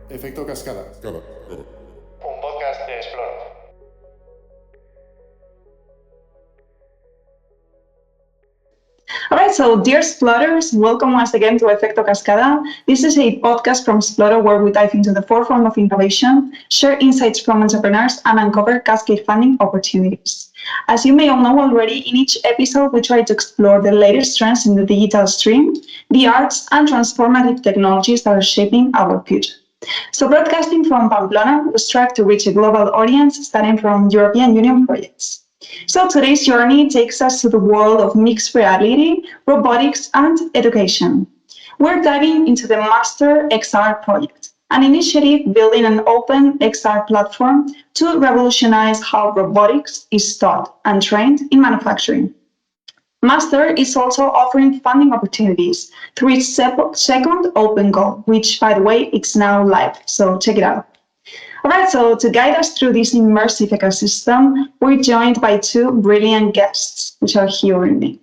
Efecto Cascada. Un podcast de Exploro. All right, so dear Explorers, welcome once again to Efecto Cascada. This is a podcast from Exploro where we dive into the forefront of innovation, share insights from entrepreneurs, and uncover cascade funding opportunities. As you may all know already, in each episode, we try to explore the latest trends in the digital stream, the arts, and transformative technologies that are shaping our future. So broadcasting from Pamplona, we strive to reach a global audience starting from European Union projects. So today's journey takes us to the world of mixed reality, robotics, and education. We're diving into the Master XR project, an initiative building an open XR platform to revolutionize how robotics is taught and trained in manufacturing. Master is also offering funding opportunities through its second open goal, which, by the way, it's now live, so check it out. All right, so to guide us through this immersive ecosystem, we're joined by two brilliant guests, which are here with me.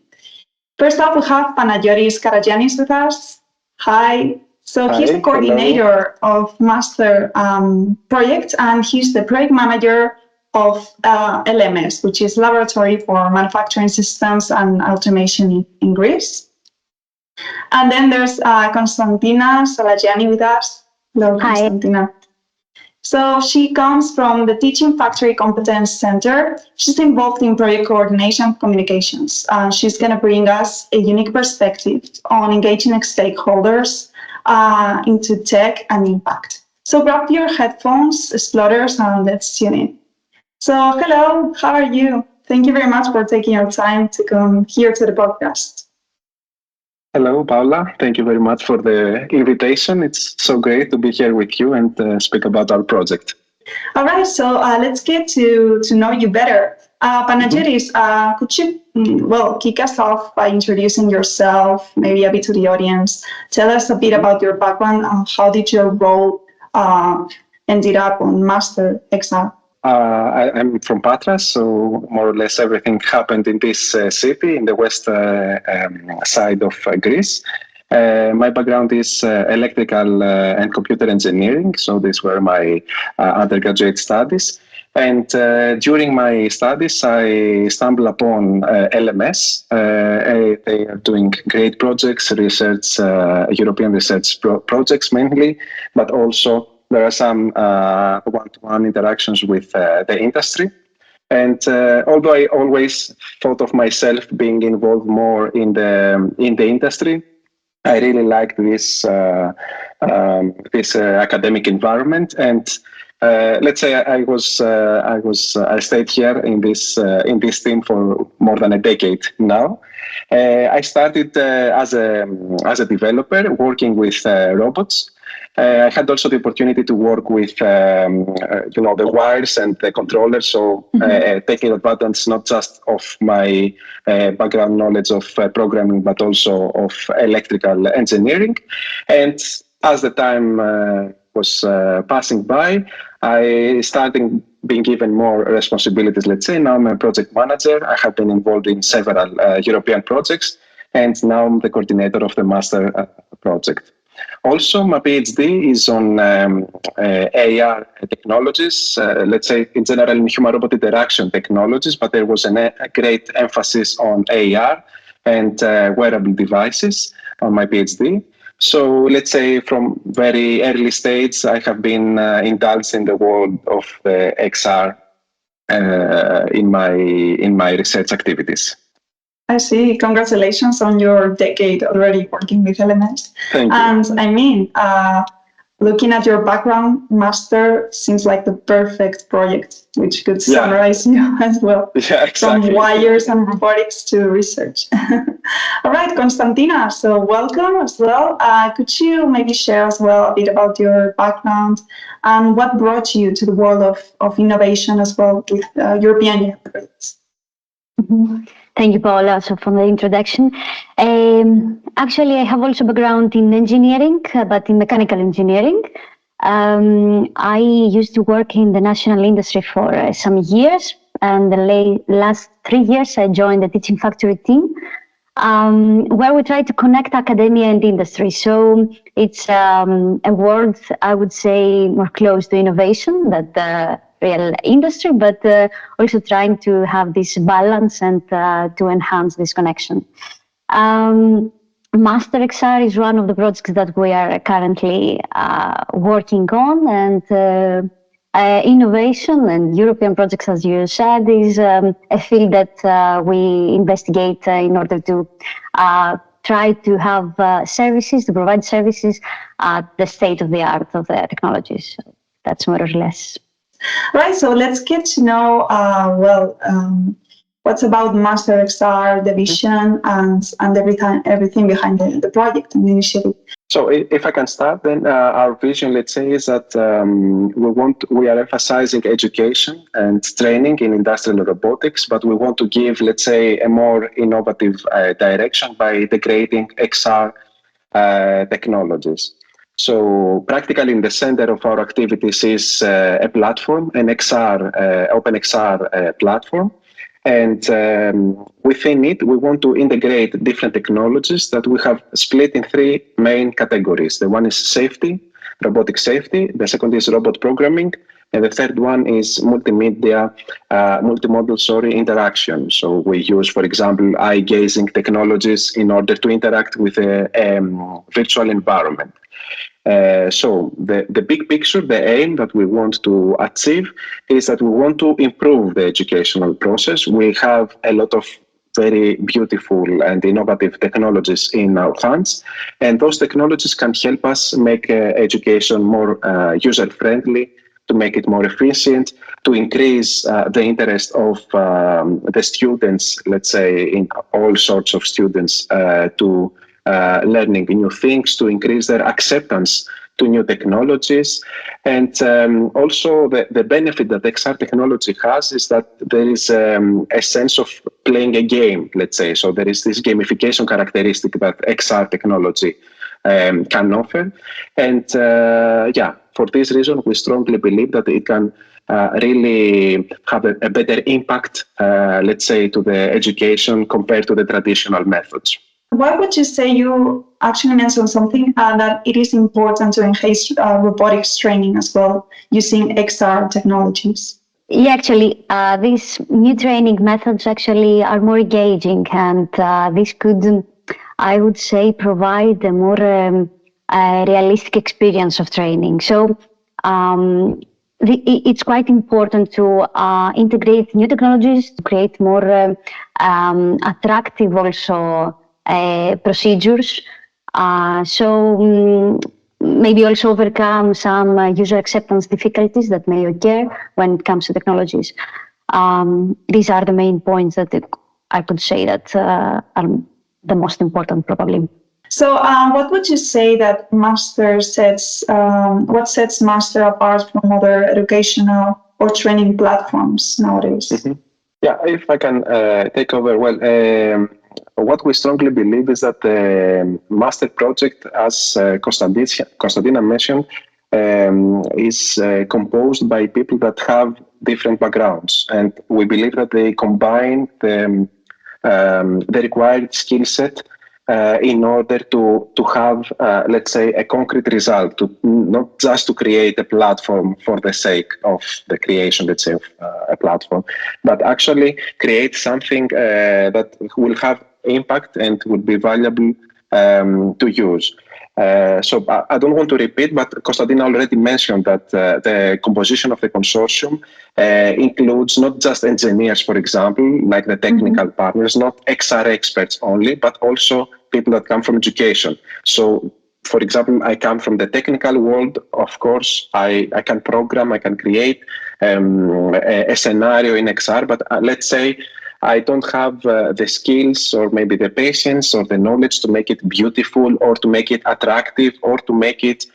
First up, we have Panagiotis Karagiannis with us. Hi. So he's the coordinator of Master project, and he's the project manager of LMS, which is Laboratory for Manufacturing Systems and Automation in Greece. And then there's Konstantina Salagianni with us. Hello, Hi. Konstantina. So she comes from the Teaching Factory Competence Center. She's involved in project coordination and communications. She's going to bring us a unique perspective on engaging stakeholders into tech and impact. So grab your headphones, explorers, and let's tune in. So hello, how are you? Thank you very much for taking your time to come here to the podcast. Hello, Paula. Thank you very much for the invitation. It's so great to be here with you and speak about our project. All right, so let's get to know you better. Panagiotis, could you, kick us off by introducing yourself, maybe a bit to the audience. Tell us a bit about your background and how did your role ended up on Master XR? I'm from Patras, so more or less everything happened in this city in the west side of Greece. My background is electrical and computer engineering, so these were my undergraduate studies. And during my studies, I stumbled upon LMS. They are doing great projects, research, European research projects mainly, but also there are some one-to-one interactions with the industry. And although I always thought of myself being involved more in the industry, I really liked this academic environment. And let's say I stayed here in this team for more than a decade now. I started as a developer working with robots. I had also the opportunity to work with, the wires and the controllers, so taking advantage not just of my background knowledge of programming, but also of electrical engineering. And as the time was passing by, I started being given more responsibilities. Let's say now I'm a project manager. I have been involved in several European projects, and now I'm the coordinator of the Master project. Also, my PhD is on AR technologies, let's say in general in human-robot interaction technologies, but there was a great emphasis on AR and wearable devices on my PhD. So let's say from very early stage, I have been indulged in the world of the XR in my research activities. I see. Congratulations on your decade already working with LMS. Thank you. And I mean, looking at your background, Master seems like the perfect project, which could summarize you as well. Yeah, exactly. From wires and robotics to research. All right, Konstantina, so welcome as well. Could you maybe share as well a bit about your background and what brought you to the world of innovation as well with European Union projects? Mm-hmm. Thank you, Paula, for the introduction. Actually, I have also background in engineering, but in mechanical engineering. I used to work in the national industry for some years, and the last 3 years I joined the Teaching Factory team where we try to connect academia and industry. So it's a world, I would say, more close to innovation than the real industry, but also trying to have this balance and to enhance this connection. Master XR is one of the projects that we are currently working on, and innovation and European projects, as you said, is a field that we investigate in order to try to have services, to provide services at the state of the art of the technologies. So that's more or less. Right, so let's get to know, what's about Master XR, the vision, and everything behind the project and the initiative. So if I can start, then our vision, let's say, is that we are emphasizing education and training in industrial robotics, but we want to give, let's say, a more innovative direction by integrating XR technologies. So practically in the center of our activities is a platform, an XR, OpenXR platform. And within it, we want to integrate different technologies that we have split in three main categories. The one is safety, robotic safety. The second is robot programming. And the third one is multimodal interaction. So we use, for example, eye-gazing technologies in order to interact with a virtual environment. So the big picture, the aim that we want to achieve is that we want to improve the educational process. We have a lot of very beautiful and innovative technologies in our hands, and those technologies can help us make education more user-friendly, to make it more efficient, to increase the interest of the students, let's say, in all sorts of students, to learning new things, to increase their acceptance to new technologies. And also the benefit that XR technology has is that there is a sense of playing a game, let's say. So there is this gamification characteristic that XR technology can offer. And for this reason, we strongly believe that it can really have a better impact, let's say, to the education compared to the traditional methods. Why would you say, you actually mentioned something, that it is important to enhance robotics training as well using XR technologies? Yeah, actually, these new training methods actually are more engaging, and this could, I would say, provide a more realistic experience of training. So it's quite important to integrate new technologies to create more attractive also procedures. So maybe also overcome some user acceptance difficulties that may occur when it comes to technologies. These are the main points that I could say that are the most important, probably. So what would you say that what sets Master apart from other educational or training platforms nowadays? Mm-hmm. Yeah, if I can take over, what we strongly believe is that the Master project, as Konstantina mentioned, is composed by people that have different backgrounds. And we believe that they combine the required skill set in order to have, let's say, a concrete result, to not just to create a platform for the sake of the creation, let's say, of a platform, but actually create something that will have impact and would be valuable to use. So I don't want to repeat, but Konstantina already mentioned that the composition of the consortium includes not just engineers, for example, like the technical partners, not XR experts only, but also people that come from education. So, for example, I come from the technical world. Of course, I can program, I can create a scenario in XR, but let's say I don't have the skills or maybe the patience or the knowledge to make it beautiful or to make it attractive or to make it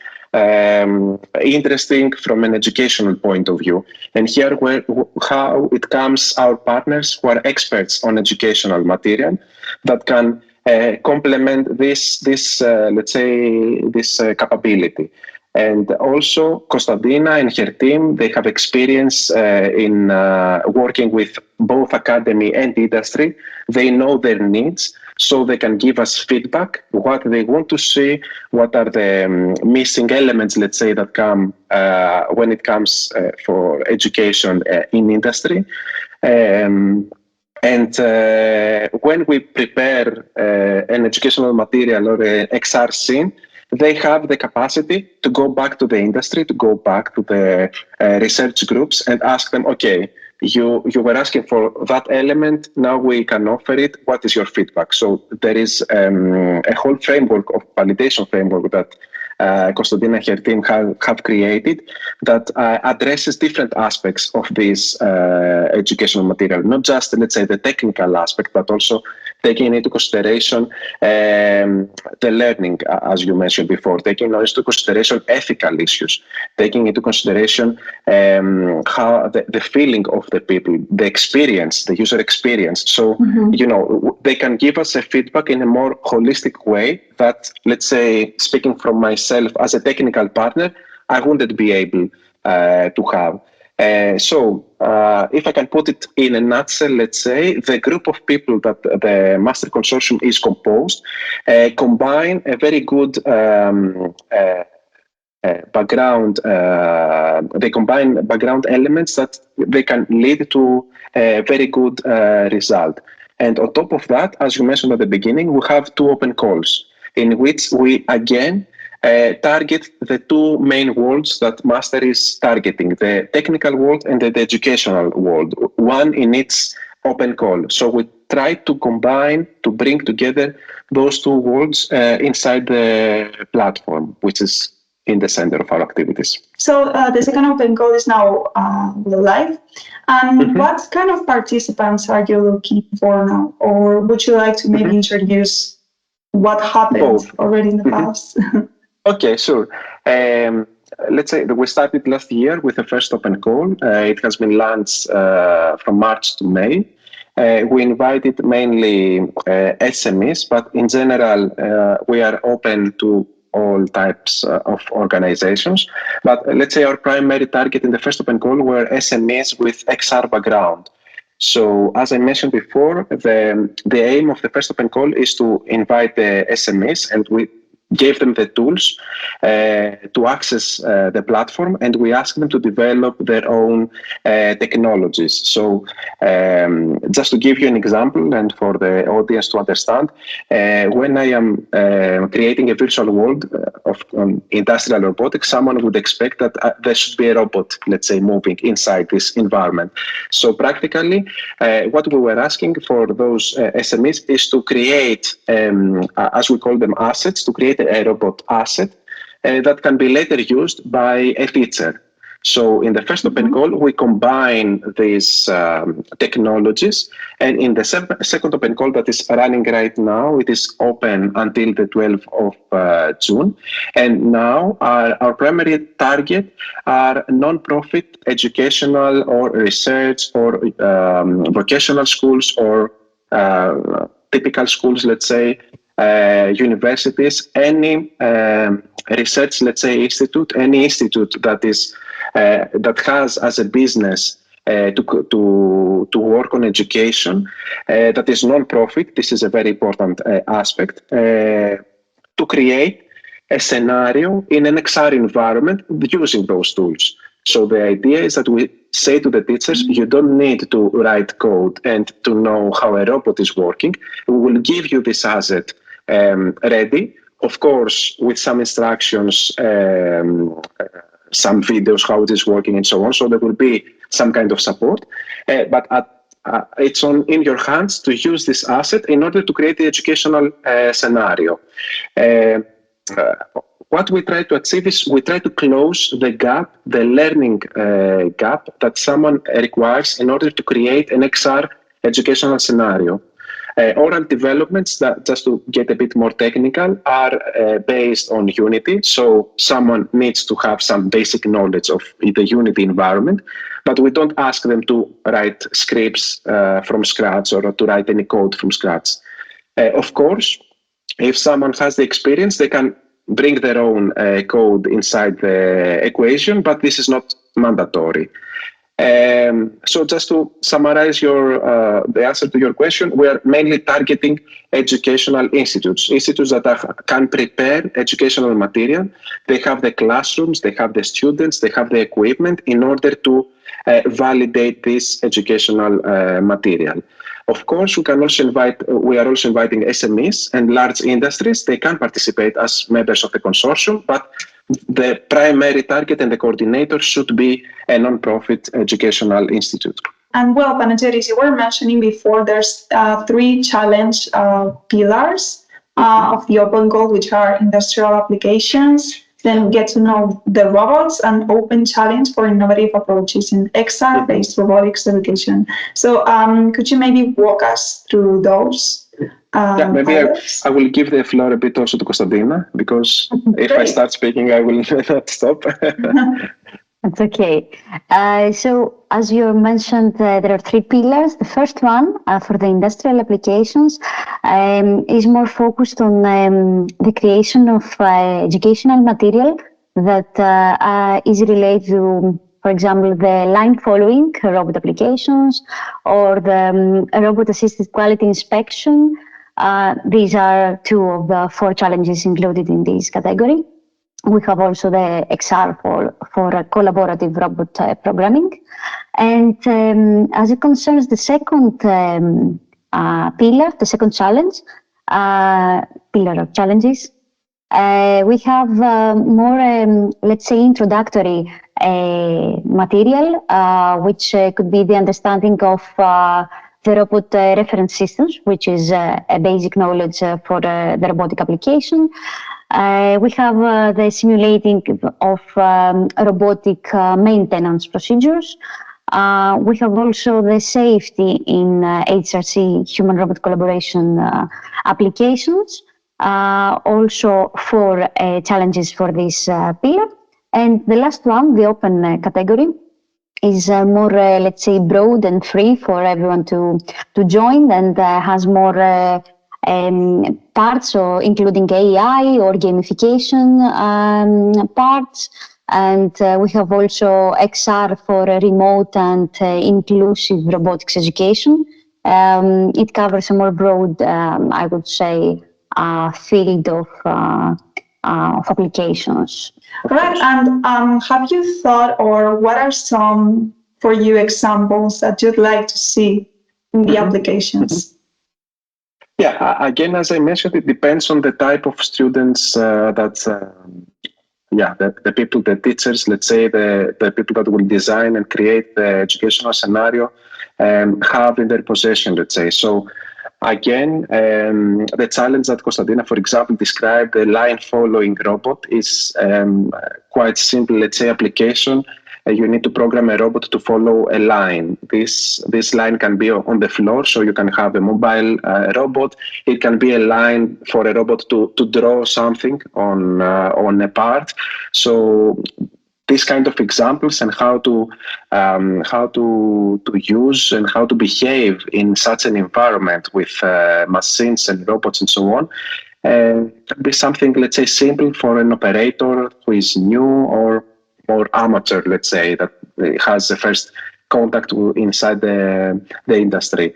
interesting from an educational point of view. And here how it comes, our partners who are experts on educational material that can complement this let's say, this capability. And also, Konstantina and her team, they have experience in working with both academy and industry. They know their needs. so they can give us feedback, what they want to see, what are the missing elements, let's say, that come when it comes for education in industry. And when we prepare an educational material or an XR scene, they have the capacity to go back to the industry, to go back to the research groups and ask them, okay, you were asking for that element, now we can offer it, what is your feedback? So there is a whole framework of validation framework that Konstantina and her team have created that addresses different aspects of this educational material, not just, let's say, the technical aspect, but also taking into consideration the learning, as you mentioned before, taking into consideration ethical issues, taking into consideration how the feeling of the people, the experience, the user experience. So, they can give us a feedback in a more holistic way that, let's say, speaking from myself as a technical partner, I wouldn't be able to have. So if I can put it in a nutshell, let's say, the group of people that the Master Consortium is composed combine a very good background. They combine background elements that they can lead to a very good result. And on top of that, as you mentioned at the beginning, we have 2 open calls in which we again target the 2 main worlds that Master is targeting, the technical world and the educational world, one in each open call. So we try to combine, to bring together those 2 worlds inside the platform, which is in the center of our activities. So the second open call is now live. And what kind of participants are you looking for now? Or would you like to maybe introduce what happened already in the past? Okay, sure. Let's say that we started last year with the first open call. It has been launched from March to May. We invited mainly SMEs, but in general, we are open to all types of organizations. But let's say our primary target in the first open call were SMEs with XR background. So as I mentioned before, the aim of the first open call is to invite the SMEs, and we gave them the tools to access the platform, and we asked them to develop their own technologies. So just to give you an example and for the audience to understand, when I am creating a virtual world of industrial robotics, someone would expect that there should be a robot, let's say, moving inside this environment. So practically, what we were asking for those SMEs is to create, as we call them, assets, to create a robot asset that can be later used by a teacher. So in the first open call, we combine these technologies. And in the second open call that is running right now, it is open until the 12th of June. And now our primary target are non-profit educational or research or vocational schools or typical schools, let's say, universities, any research, let's say, institute, any institute that is that has as a business to work on education that is non-profit. This is a very important aspect to create a scenario in an XR environment using those tools. So the idea is that we say to the teachers, you don't need to write code and to know how a robot is working. We will give you this asset ready, of course, with some instructions, some videos, how it is working and so on. So there will be some kind of support, but it's in your hands to use this asset in order to create the educational scenario. What we try to achieve is we try to close the gap, the learning gap that someone requires in order to create an XR educational scenario. Oral developments, that just to get a bit more technical, are based on Unity. So someone needs to have some basic knowledge of the Unity environment, but we don't ask them to write scripts from scratch or to write any code from scratch. Of course, if someone has the experience, they can bring their own code inside the equation, but this is not mandatory. So just to summarize the answer to your question, we are mainly targeting educational institutes that can prepare educational material. They have the classrooms, they have the students, they have the equipment in order to validate this educational material. Of course, we are also inviting SMEs and large industries. They can participate as members of the consortium, but the primary target and the coordinator should be a non-profit educational institute. And well, Panagiotis, you were mentioning before there's 3 challenge pillars of the open goal, which are industrial applications, then get to know the robots, and open challenge for innovative approaches in XR-based robotics education. So could you maybe walk us through those? Maybe I will give the floor a bit also to Konstantina, because if I start speaking, I will not stop. That's okay. So as you mentioned, there are 3 pillars. The first one for the industrial applications is more focused on the creation of educational material that is related to, for example, the line following robot applications or the robot-assisted quality inspection. These are 2 of the 4 challenges included in this category. We have also the XR for collaborative robot programming. And as it concerns the second pillar, the second challenge, pillar of challenges, we have more, let's say, introductory material, which could be the understanding of the robot reference systems, which is a basic knowledge for the robotic application. We have the simulating of robotic maintenance procedures. We have also the safety in HRC, human-robot collaboration applications. Also 4 challenges for this pillar. And the last one, the open category, is more, let's say, broad and free for everyone to join, and has more parts, so including AI or gamification parts. And we have also XR for remote and inclusive robotics education. It covers a more broad, I would say, field of applications. Right, and have you thought, or what are some, for you, examples that you'd like to see in the applications? Yeah, again, as I mentioned, it depends on the type of students the people, the teachers, let's say, the people that will design and create the educational scenario have in their possession, let's say. So again, the challenge that Konstantina, for example, described, the line following robot, is quite simple, let's say, application. You need to program a robot to follow a line. This line can be on the floor, so you can have a mobile robot. It can be a line for a robot to draw something on a part. So these kind of examples and how to use and how to behave in such an environment with machines and robots and so on can be something, let's say, simple for an operator who is new or amateur, let's say, that has the first contact inside the industry.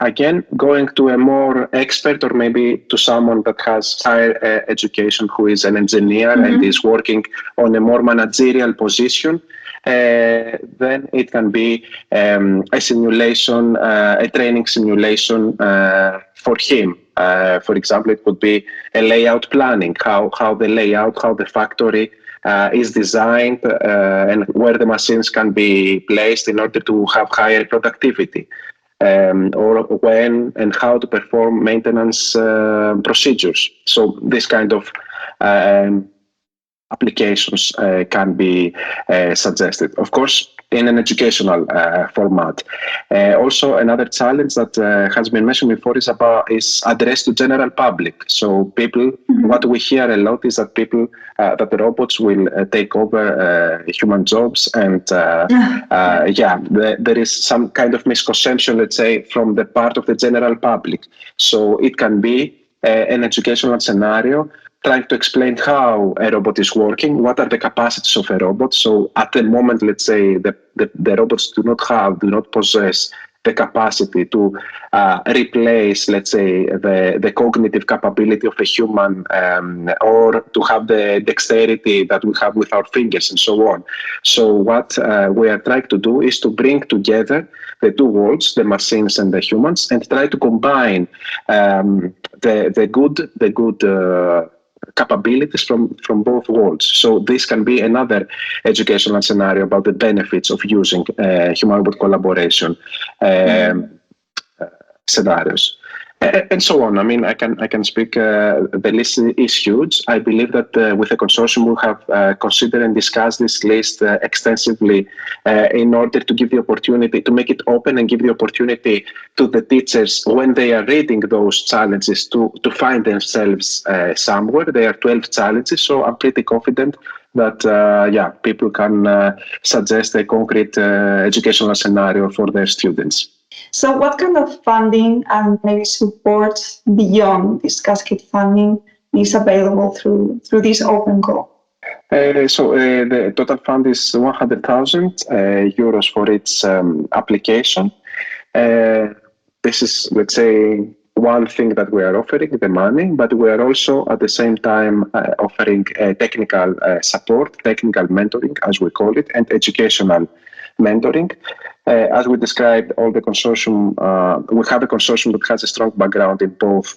Again, going to a more expert, or maybe to someone that has higher education, who is an engineer and is working on a more managerial position, then it can be a simulation, a training simulation for him. For example, it could be a layout planning, how the layout, how the factory is designed, and where the machines can be placed in order to have higher productivity, or when and how to perform maintenance procedures. So this kind of applications can be suggested, of course, in an educational format. Also, another challenge that has been mentioned before is addressed to general public. So people, what we hear a lot is that that the robots will take over human jobs, and there is some kind of misconception, let's say, from the part of the general public. So it can be an educational scenario trying to explain how a robot is working, what are the capacities of a robot. So at the moment, let's say the robots do not possess the capacity to replace, let's say, the cognitive capability of a human, or to have the dexterity that we have with our fingers and so on. So what we are trying to do is to bring together the two worlds, the machines and the humans, and try to combine the good capabilities from both worlds. So this can be another educational scenario about the benefits of using human-robot collaboration scenarios. And so on. I mean, I can speak. The list is huge. I believe that with the consortium we have considered and discussed this list extensively in order to give the opportunity to make it open and give the opportunity to the teachers when they are reading those challenges to find themselves somewhere. There are 12 challenges, so I'm pretty confident that people can suggest a concrete educational scenario for their students. So what kind of funding and maybe support beyond this cascade funding is available through this open call? So the total fund is 100,000 euros for its application. This is, let's say, one thing that we are offering, the money, but we are also at the same time offering technical support, technical mentoring, as we call it, and educational mentoring. As we described, all the consortium, we have a consortium that has a strong background in both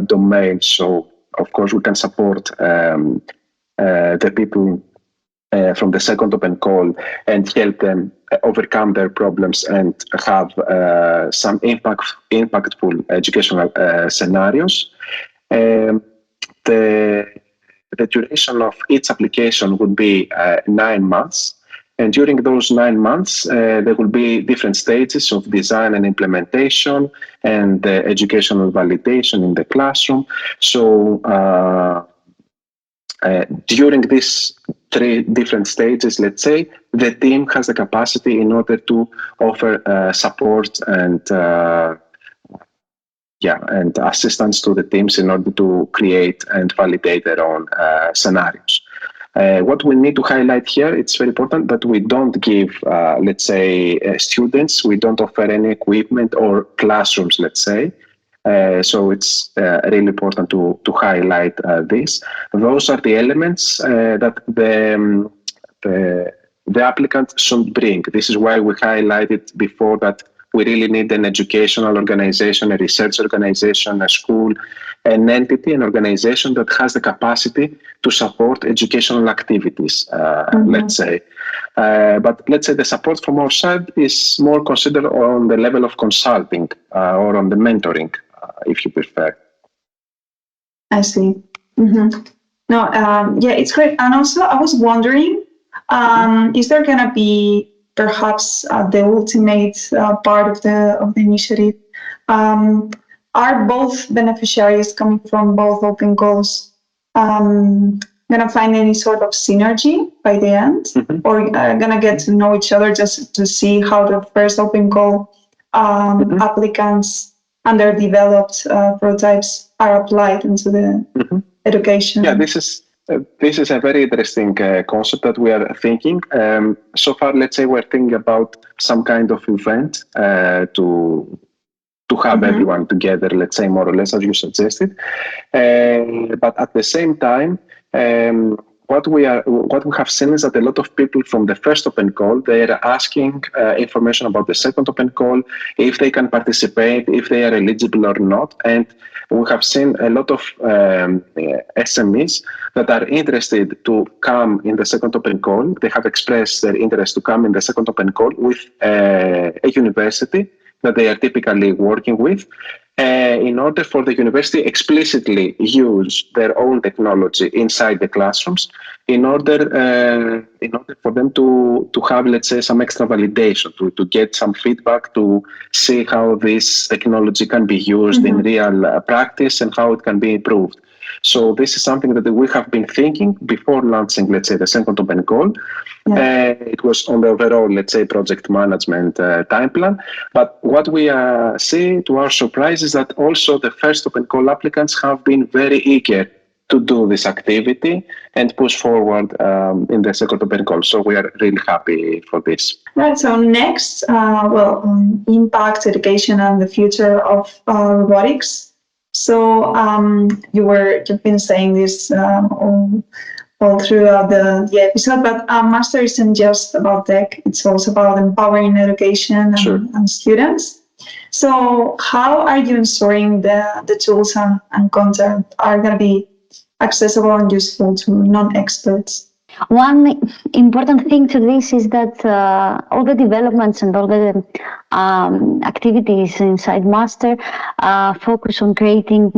domains. So, of course, we can support the people from the second open call and help them overcome their problems and have some impactful educational scenarios. The duration of each application would be 9 months. And during those 9 months, there will be different stages of design and implementation and educational validation in the classroom. So during these 3 different stages, let's say, the team has the capacity in order to offer support and assistance to the teams in order to create and validate their own scenarios. What we need to highlight here, it's very important that we don't give, let's say, students, we don't offer any equipment or classrooms, let's say. So it's really important to highlight this. Those are the elements that the applicant should bring. This is why we highlighted before that we really need an educational organization, a research organization, a school, an entity, an organization that has the capacity to support educational activities, let's say. But let's say the support from our side is more considered on the level of consulting or on the mentoring, if you prefer. I see. Mm-hmm. No, it's great. And also, I was wondering, is there going to be perhaps the ultimate part of the initiative? Are both beneficiaries coming from both open calls going to find any sort of synergy by the end, or going to get to know each other just to see how the first open call applicants and their developed prototypes are applied into the education? Yeah, this is a very interesting concept that we are thinking. So far, let's say we're thinking about some kind of event to have everyone together, let's say more or less as you suggested. But at the same time, what we have seen is that a lot of people from the first open call, they are asking information about the second open call, if they can participate, if they are eligible or not. And we have seen a lot of SMEs that are interested to come in the second open call. They have expressed their interest to come in the second open call with a university that they are typically working with, in order for the university explicitly use their own technology inside the classrooms, in order for them to have, let's say, some extra validation, to get some feedback, to see how this technology can be used in real practice and how it can be improved. So this is something that we have been thinking before launching, let's say, the second open call. It was on the overall, let's say, project management time plan. But what we see, to our surprise, is that also the first open call applicants have been very eager to do this activity and push forward in the second open call. So we are really happy for this. Right. So next, impact education and the future of robotics. So you've been saying this all throughout the episode, but master isn't just about tech; it's also about empowering education and students. So how are you ensuring the tools and content are going to be accessible and useful to non-experts? One important thing to this is that all the developments and all the activities inside Master focus on creating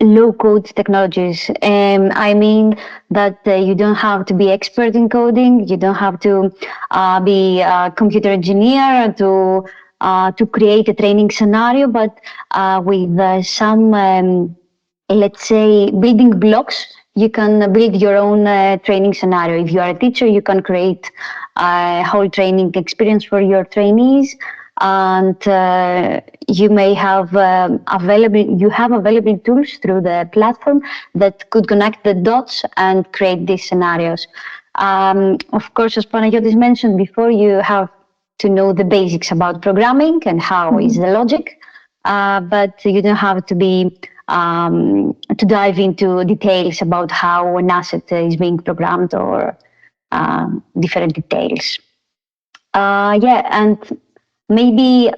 low-code technologies. I mean that you don't have to be expert in coding, you don't have to be a computer engineer to create a training scenario, but with some, let's say, building blocks, you can build your own training scenario. If you are a teacher, you can create a whole training experience for your trainees, and you may have available tools through the platform that could connect the dots and create these scenarios. Of course, as Panagiotis mentioned before, you have to know the basics about programming and how is the logic, but you don't have to be to dive into details about how an asset is being programmed or different details. And maybe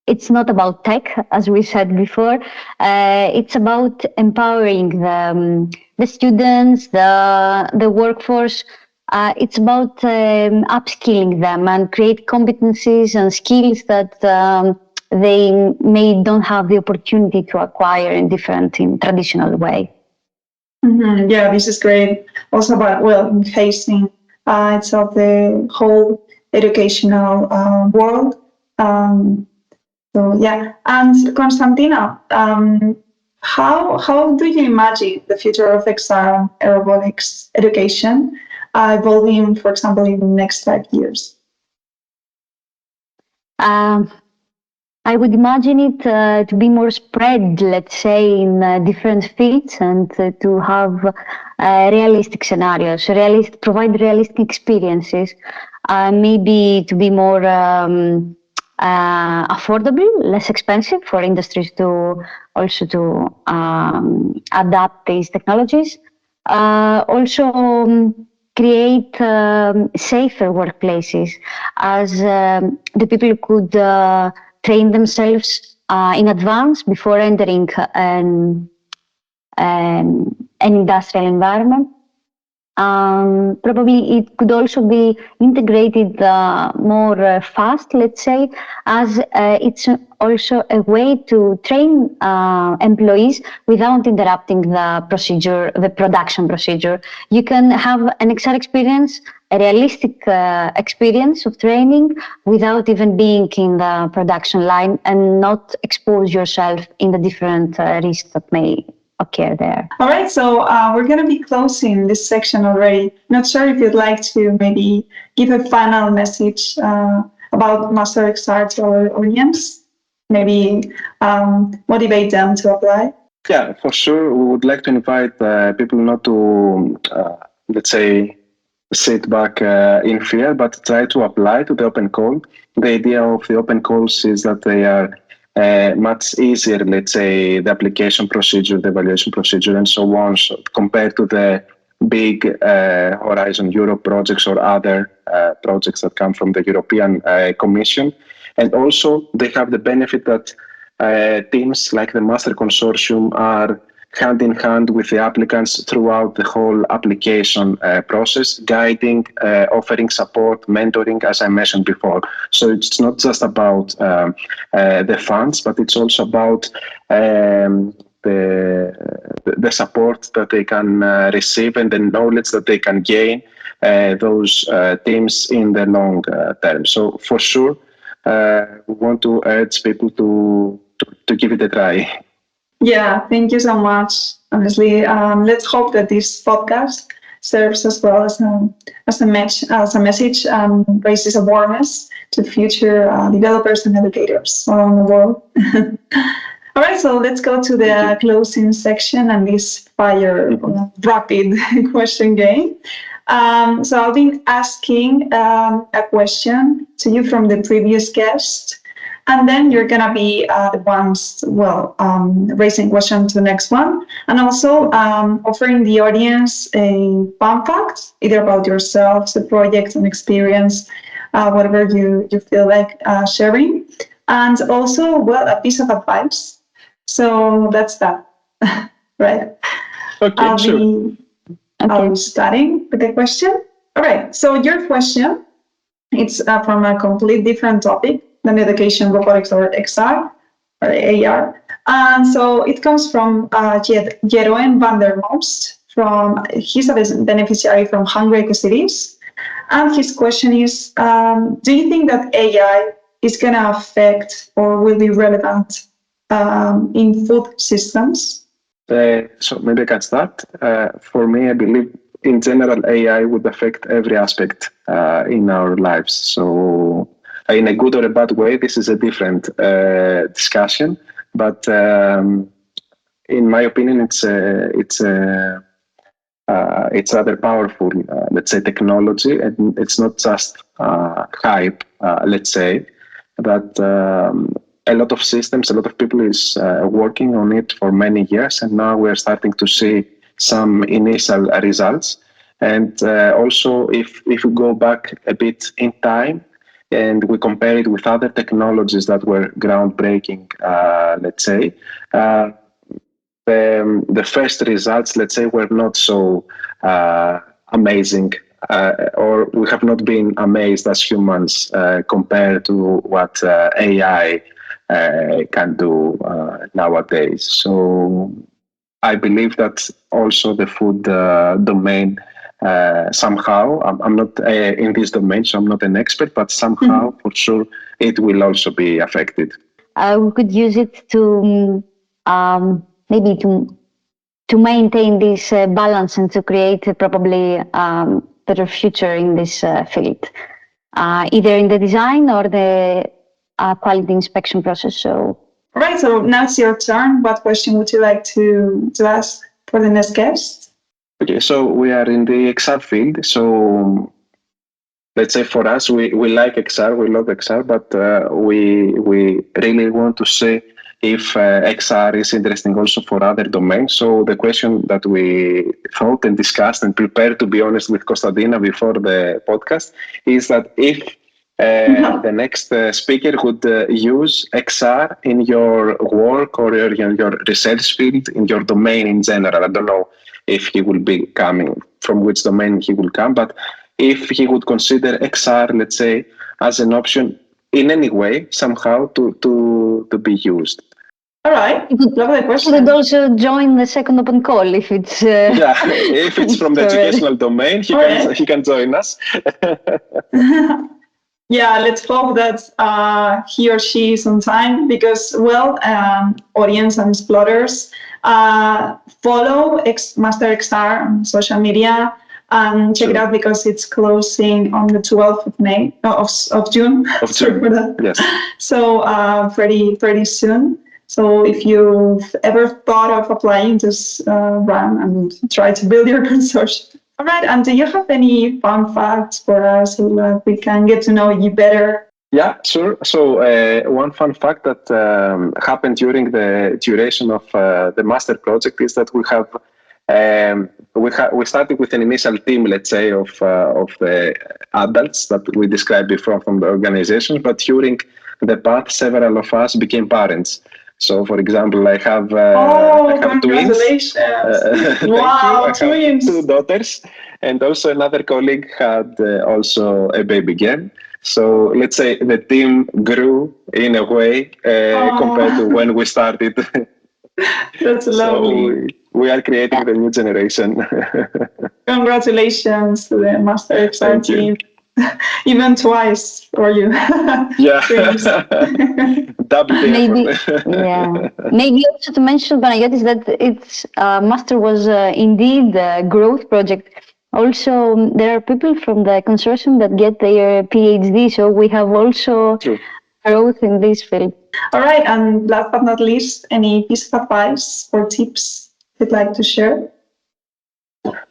it's not about tech, as we said before. It's about empowering the students, the workforce. It's about upskilling them and create competencies and skills that they don't have the opportunity to acquire in traditional way. Mm-hmm. Yeah, this is great. Also about facing itself the whole educational world. So yeah, and Konstantina, how do you imagine the future of XR robotics education evolving, for example, in the next 5 years? I would imagine it to be more spread, let's say, in different fields, and to have realistic scenarios, provide realistic experiences, maybe to be more affordable, less expensive for industries to also to adapt these technologies. Also create safer workplaces, as the people could train themselves in advance before entering an industrial environment. Probably it could also be integrated more fast, let's say, as it's also a way to train employees without interrupting the production procedure. You can have an XR experience, a realistic experience of training without even being in the production line and not expose yourself in the different risks that may occur there. All right, so we're going to be closing this section already. Not sure if you'd like to maybe give a final message about Master XR to our audience, maybe motivate them to apply. Yeah, for sure. We would like to invite people not to, let's say, sit back in fear, but try to apply to the open call. The idea of the open calls is that they are much easier, let's say, the application procedure, the evaluation procedure, and so on, so compared to the big Horizon Europe projects or other projects that come from the European Commission. And also, they have the benefit that teams like the Master Consortium are hand in hand with the applicants throughout the whole application process, guiding, offering support, mentoring, as I mentioned before. So it's not just about the funds, but it's also about the support that they can receive and the knowledge that they can gain those teams in the long term. So for sure, we want to urge people to give it a try. Yeah, thank you so much. Honestly, let's hope that this podcast serves as well as a message and raises awareness to future developers and educators around the world. All right, so let's go to the closing section and this rapid question game. So I'll be asking a question to you from the previous guest, and then you're gonna be the ones, raising question to the next one, and also offering the audience a fun fact, either about yourselves, the project, and experience, whatever you feel like sharing, and also, a piece of advice. So that's that, right? Okay, sure. I'll be starting with the question. All right, so your question, it's from a completely different topic than education, robotics, or XR, or AR. And so it comes from Jeroen van der Most. He's a beneficiary from Hungry Cities. And his question is, do you think that AI is going to affect or will be relevant in food systems? So maybe I can start. For me, I believe in general AI would affect every aspect in our lives. So in a good or a bad way, this is a different discussion. But in my opinion, it's rather powerful, let's say, technology, and it's not just hype, let's say, but a lot of systems, a lot of people is working on it for many years, and now we're starting to see some initial results. And also, if we go back a bit in time and we compare it with other technologies that were groundbreaking, let's say, the first results, let's say, were not so amazing, or we have not been amazed as humans compared to what AI can do nowadays. So I believe that also the food domain somehow, I'm not in this domain, so I'm not an expert, but somehow for sure it will also be affected. We could use it to maybe to maintain this balance and to create probably better future in this field, either in the design or the quality inspection process. So, right. So now it's your turn. What question would you like to ask for the next guest? Okay, so we are in the XR field. So let's say for us, we like XR, we love XR, but we really want to see if XR is interesting also for other domains. So the question that we thought and discussed and prepared, to be honest, with Konstantina before the podcast is that if the next speaker would use XR in your work or in your research field, in your domain in general. I don't know if he will be coming, from which domain he will come, but if he would consider XR, let's say, as an option in any way, somehow to be used. All right, love the question. You could also join the second open call if it's if it's from the educational domain, he can join us. Yeah, let's hope that he or she is on time because, audience and explorers, follow Master XR on social media and check it out because it's closing on the 12th of May, of June. Sorry for that. Yes. So pretty soon. So if you've ever thought of applying, just run and try to build your consortium. All right, and do you have any fun facts for us so that we can get to know you better? Yeah, sure. So one fun fact that happened during the duration of the master project is that we started with an initial team, let's say, of the adults that we described before from the organization, but during the path, several of us became parents. So, for example, I have congratulations. Twins. Wow, twins. 2 daughters, and also another colleague had also a baby girl. So let's say the team grew in a way compared to when we started. That's lovely. So we are creating the new generation. Congratulations to the Master XR team. Even twice for you. Yeah. Double Maybe also to mention, Panagiotis, that its master was indeed a growth project. Also, there are people from the consortium that get their PhD, so we have also growth in this field. All right, and last but not least, any piece of advice or tips you'd like to share?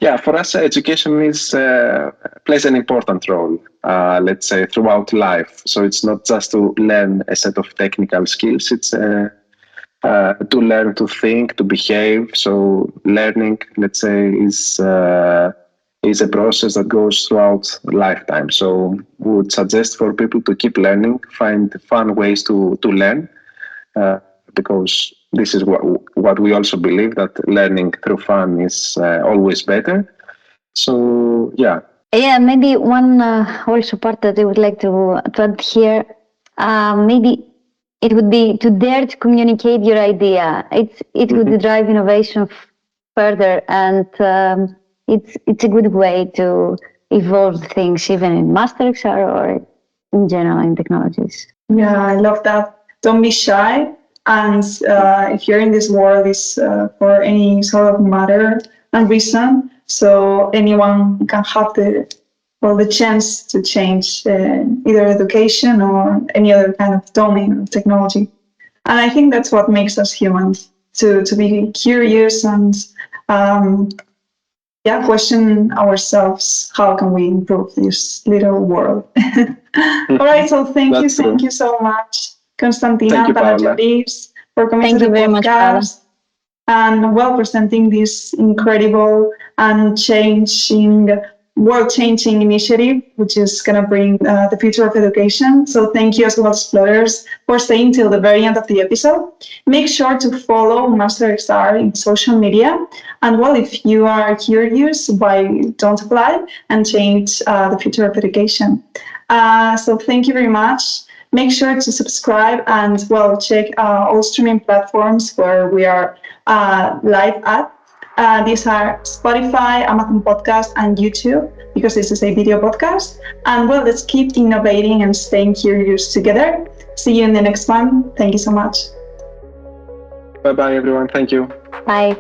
Yeah, for us, education plays an important role, let's say, throughout life. So it's not just to learn a set of technical skills, it's to learn to think, to behave. So learning, let's say, is a process that goes throughout lifetime. So we would suggest for people to keep learning, find fun ways to learn, because this is what we also believe, that learning through fun is always better. So, yeah. Yeah, maybe one also part that I would like to add here, maybe it would be to dare to communicate your idea. It would drive innovation further, and it's a good way to evolve things, even in Master or in general in technologies. Yeah, I love that. Don't be shy. And if you're in this world, is for any sort of matter and reason. So anyone can have the chance to change either education or any other kind of domain of technology. And I think that's what makes us humans, to be curious and question ourselves, how can we improve this little world? All right, so thank you so much, Konstantina Panagiotis, for coming to the podcast and presenting this incredible and world-changing initiative, which is going to bring the future of education. So thank you as well, Explorers, for staying till the very end of the episode. Make sure to follow MasterXR in social media. And if you are curious, why don't apply and change the future of education? So thank you very much. Make sure to subscribe and check all streaming platforms where we are live at. These are Spotify, Amazon Podcast, and YouTube, because this is a video podcast. And let's keep innovating and staying curious together. See you in the next one. Thank you so much. Bye-bye, everyone. Thank you. Bye.